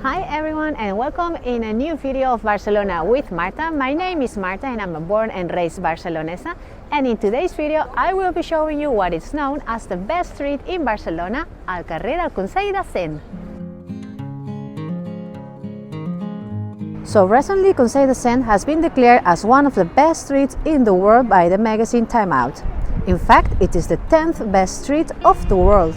Hi everyone and welcome in a new video of Barcelona with Marta. My name is Marta and I'm a born and raised Barcelonesa, and in today's video I will be showing you what is known as the best street in Barcelona, al carrer del Consell del Cent. So recently Consell del Cent has been declared as one of the best streets in the world by the magazine Time Out. In fact, it is the 10th best street of the world.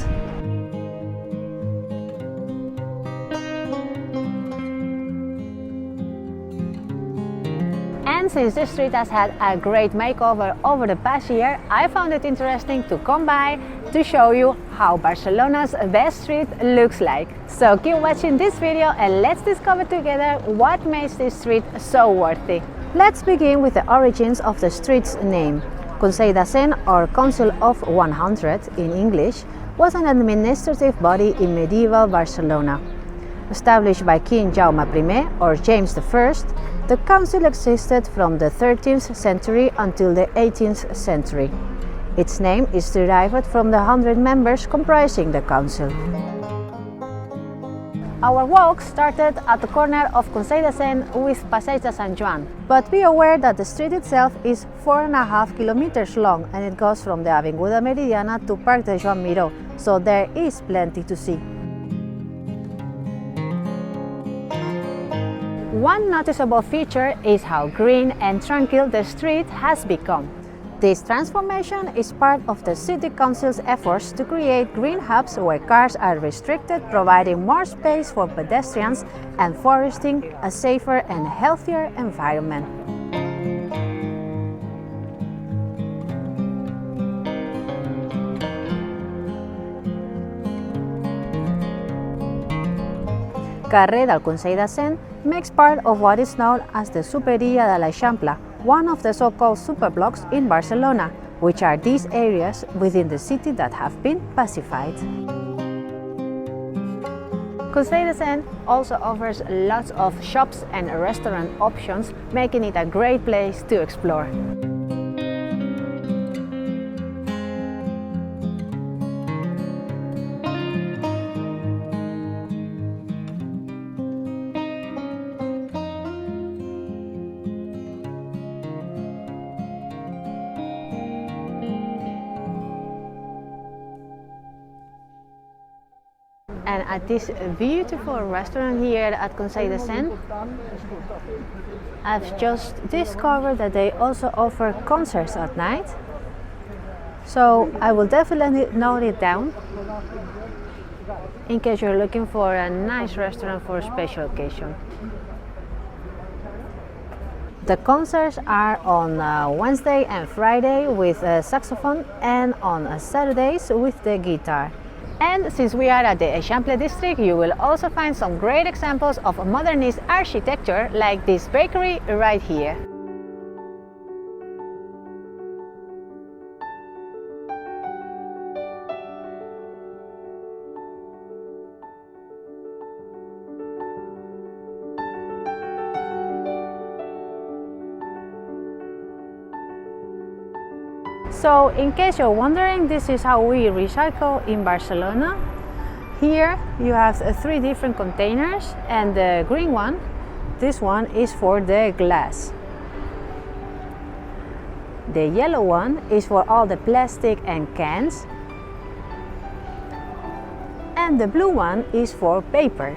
And since this street has had a great makeover over the past year, I found it interesting to come by to show you how Barcelona's best street looks like. So keep watching this video and let's discover together what makes this street so worthy. Let's begin with the origins of the street's name. Consell del Cent, or Council of 100 in English, was an administrative body in medieval Barcelona. Established by King Jaume I or James I, the council existed from the 13th century until the 18th century. Its name is derived from the 100 members comprising the council. Our walk started at the corner of Consell del Cent with Passeig de Sant Joan, but be aware that the street itself is 4.5 kilometers long and it goes from the Avinguda Meridiana to Parc de Joan Miró, so there is plenty to see. One noticeable feature is how green and tranquil the street has become. This transformation is part of the City Council's efforts to create green hubs where cars are restricted, providing more space for pedestrians and fostering a safer and healthier environment. Carrer del Consell del Cent makes part of what is known as the Superilla de l'Eixample, one of the so-called superblocks in Barcelona, which are these areas within the city that have been pacified. Consell del Cent also offers lots of shops and restaurant options, making it a great place to explore. And at this beautiful restaurant here at Consell del Cent, I've just discovered that they also offer concerts at night. So I will definitely note it down in case you're looking for a nice restaurant for a special occasion. The concerts are on Wednesday and Friday with a saxophone, and on Saturdays with the guitar. And since we are at the Eixample district, you will also find some great examples of modernist architecture like this bakery right here. So, in case you're wondering, this is how we recycle in Barcelona. Here you have 3 different containers, and the green one, this one is for the glass. The yellow one is for all the plastic and cans. And the blue one is for paper.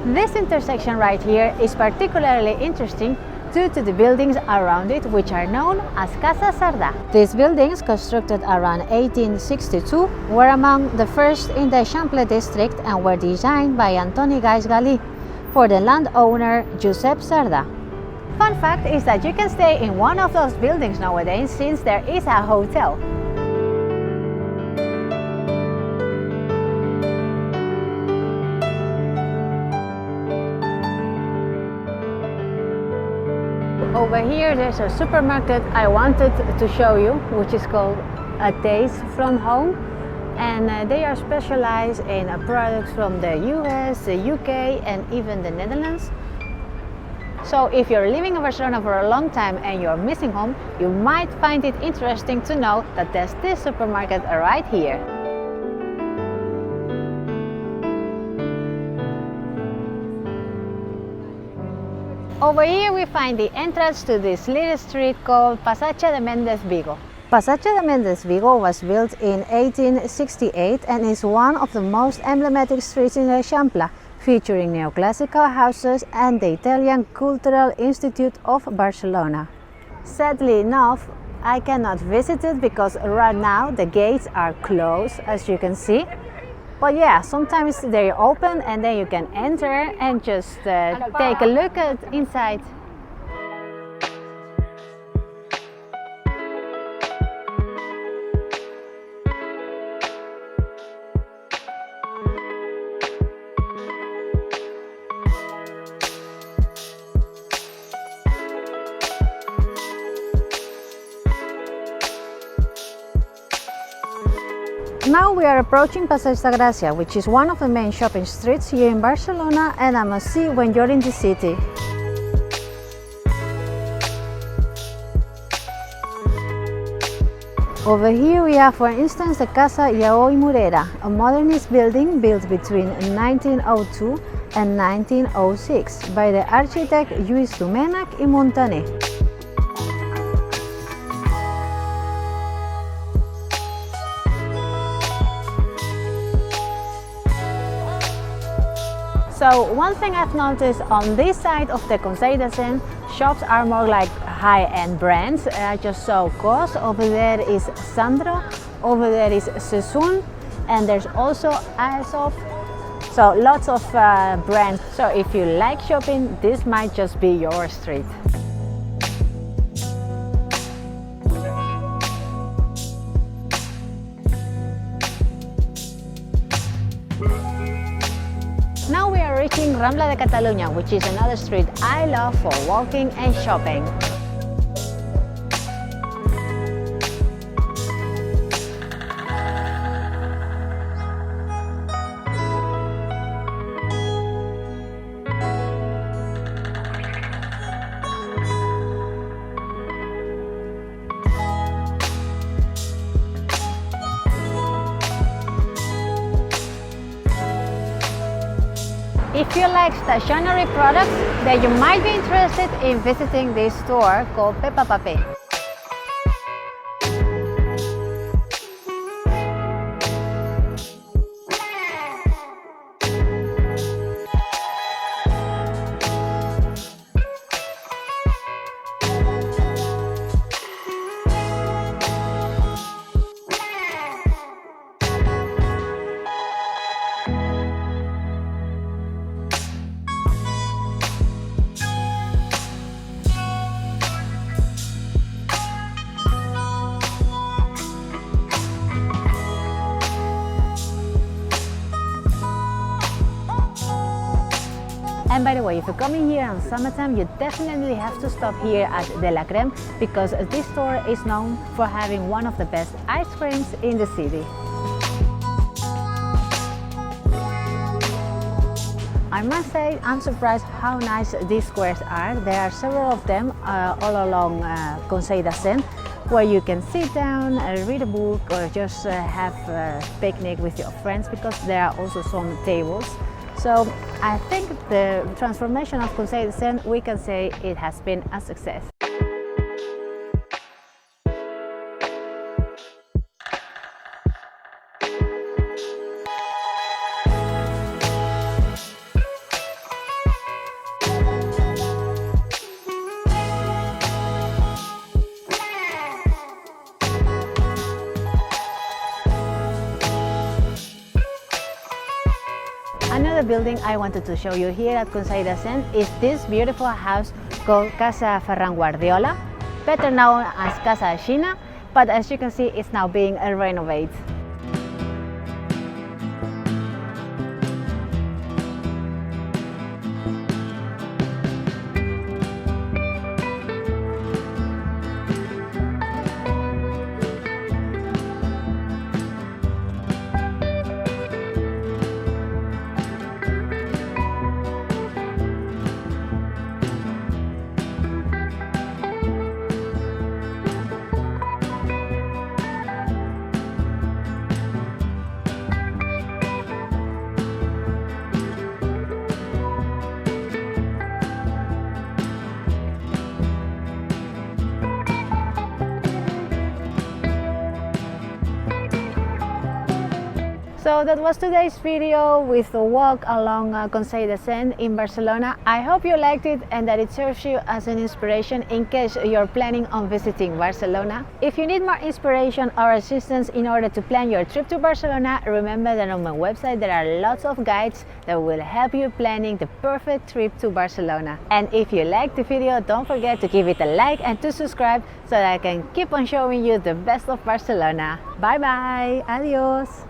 This intersection right here is particularly interesting due to the buildings around it, which are known as Casa Cerdà. These buildings, constructed around 1862, were among the first in the Eixample district and were designed by Antoni Gais Galí for the landowner Josep Cerdà. Fun fact is that you can stay in one of those buildings nowadays since there is a hotel. Over here there's a supermarket I wanted to show you, which is called A Taste from Home. and they are specialized in products from the US, the UK, and even the Netherlands. So if you're living in Barcelona for a long time and you're missing home, you might find it interesting to know that there's this supermarket right here. Over here we find the entrance to this little street called Passatge de Méndez Vigo. Passatge de Méndez Vigo was built in 1868 and is one of the most emblematic streets in Eixample, featuring neoclassical houses and the Italian Cultural Institute of Barcelona. Sadly enough, I cannot visit it because right now the gates are closed, as you can see. But yeah, sometimes they're open and then you can enter and just take a look at inside. Now we are approaching Passeig de Gràcia, which is one of the main shopping streets here in Barcelona and a must-see when you're in the city. Over here we have, for instance, the Casa Lleó i Morera, a modernist building built between 1902 and 1906 by the architect Lluís Domènech i Montaner. So one thing I've noticed on this side of the Consell del Cent, shops are more like high-end brands. I just saw COS, over there is Sandro, over there is Sessun, and there's also Aesop. So lots of brands. So if you like shopping, this might just be your street. Now we are reaching Rambla de Catalunya, which is another street I love for walking and shopping. If you like stationery products, then you might be interested in visiting this store called Pepa Papé. And by the way, if you're coming here on summertime, you definitely have to stop here at De La Creme, because this store is known for having one of the best ice creams in the city. I must say, I'm surprised how nice these squares are. There are several of them all along Consell del Cent, where you can sit down, read a book, or just have a picnic with your friends, because there are also some tables. So I think the transformation of Consell del Cent, we can say it has been a success. Another building I wanted to show you here at Consell del Cent is this beautiful house called Casa Ferran Guardiola, better known as Casa Xina, but as you can see, it's now being renovated. So that was today's video with the walk along Consell del Cent in Barcelona. I hope you liked it and that it serves you as an inspiration in case you're planning on visiting Barcelona. If you need more inspiration or assistance in order to plan your trip to Barcelona, remember that on my website there are lots of guides that will help you planning the perfect trip to Barcelona. And if you liked the video, don't forget to give it a like and to subscribe so that I can keep on showing you the best of Barcelona. Bye bye, adios.